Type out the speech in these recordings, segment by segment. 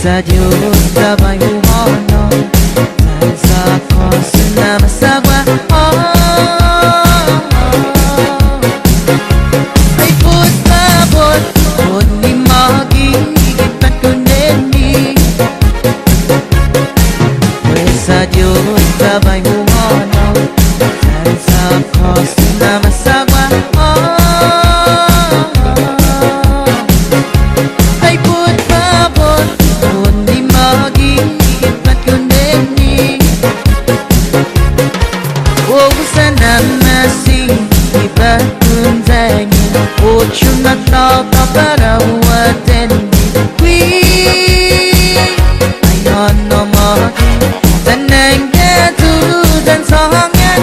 sa Diyos sabay uhono dahil sa cross na masagwa. Ay put babot put ni maging ikat ko neni pues sa Diyos sabay uhono dahil sa cross na masagwa. Chuna tapa para waten wi ayon no magi tanang tu dan sangan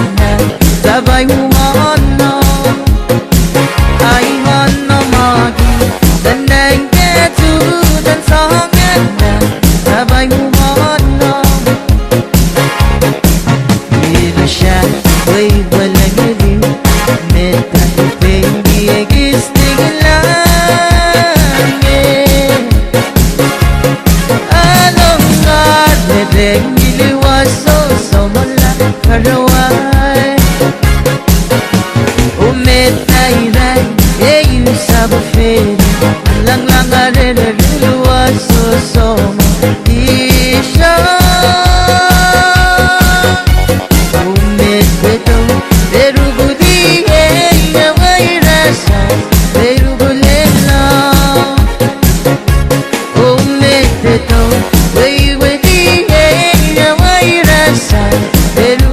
sabay humono ayon no magi tanang tu dan sangan sabay humono bila siya way walang iliw meta baby Karawai Umit na inay Eyu sa buffet Lang lang arere Luwa susomo Isha Umit beto Pero budi Eya may rasa Pero bulela Umit beto Way wedi Eya may rasa Pero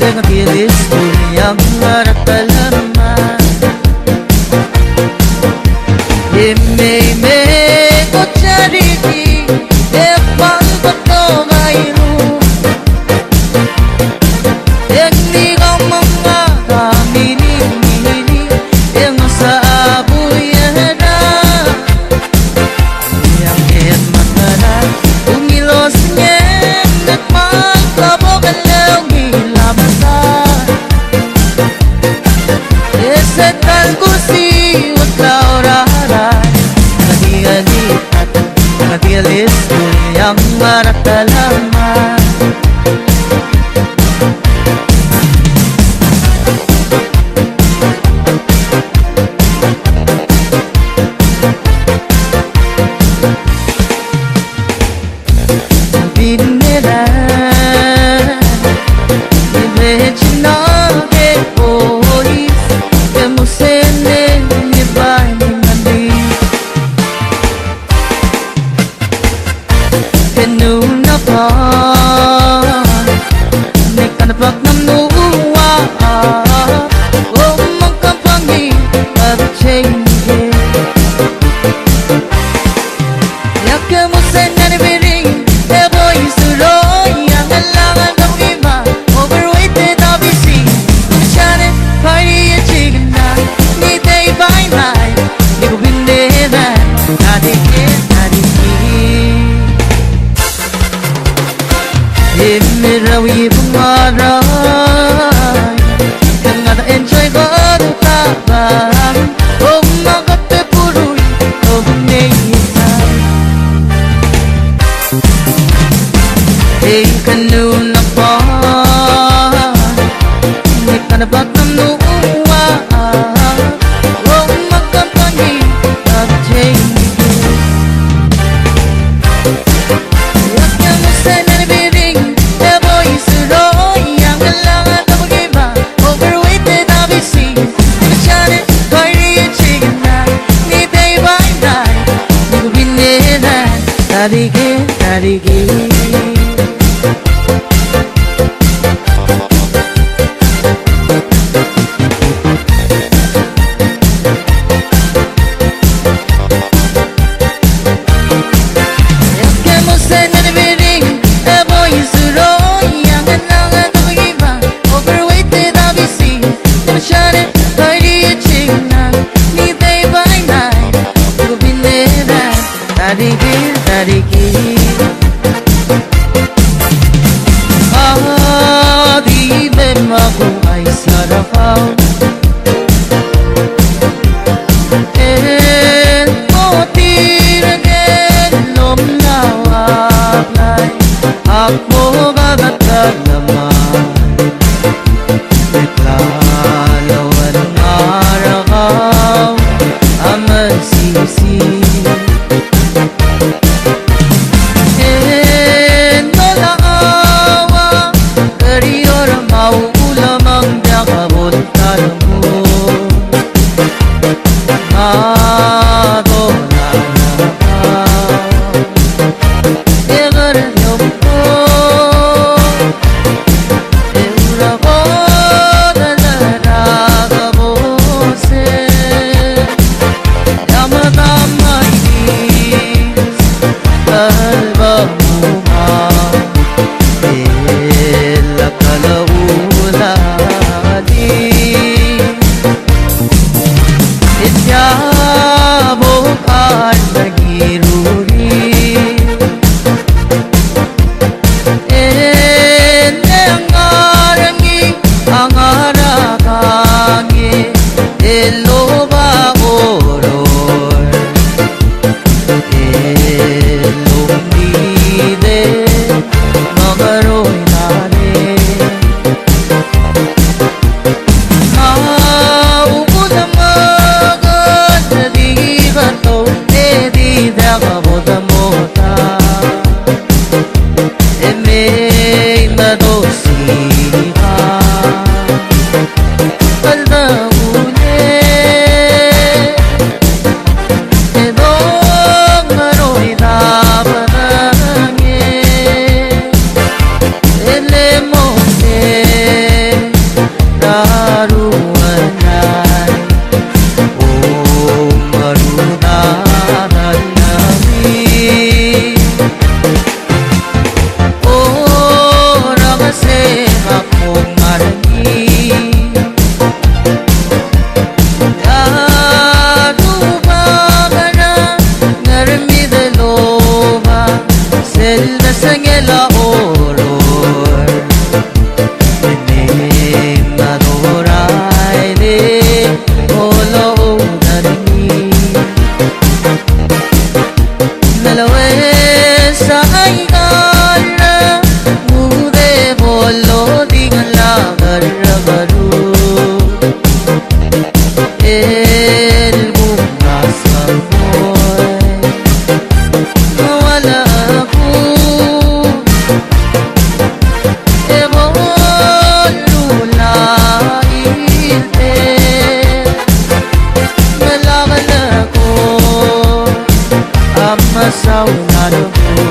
Dengan tilis yang me me ko chariti e pang ko to gairu ekni ga manga ga mini mini em sa abu yada yang em makana umilos nyen nak mang kabo kalau gila masa esetal kursi wakau rara Matialis yang marata lama Binera Regina ke pois ke musene ni bai ni mandi Kenuna pa Nekanabak nam nuwa O magkapangi Pag-change Yaka mo sa nanibiring Ebo isuro Yang alangan kang iba Overweighted obviously Masyane Party at chicken na Ni day by night Ni ko binderan Nadikin, nadikin Imirawi pangaray Kang ada enjoy ko tabang O magate puruy O bunayitay Hey kanuna pa Hindi ka na ba't nanuwa O magkampani Pag-change Yakya mo sa nanibiring Ebo isuro Yang kailangan ka mag-iba Overweighted obviously Masyane Party at chicken na Ni day by night Ni ko binilan Tarigin, tarigin Tarigin, tarigin Sangela oror ne madorai de olo dani nalwe saigara mude bolo dingla garagaru el bunga samoy wala sao na được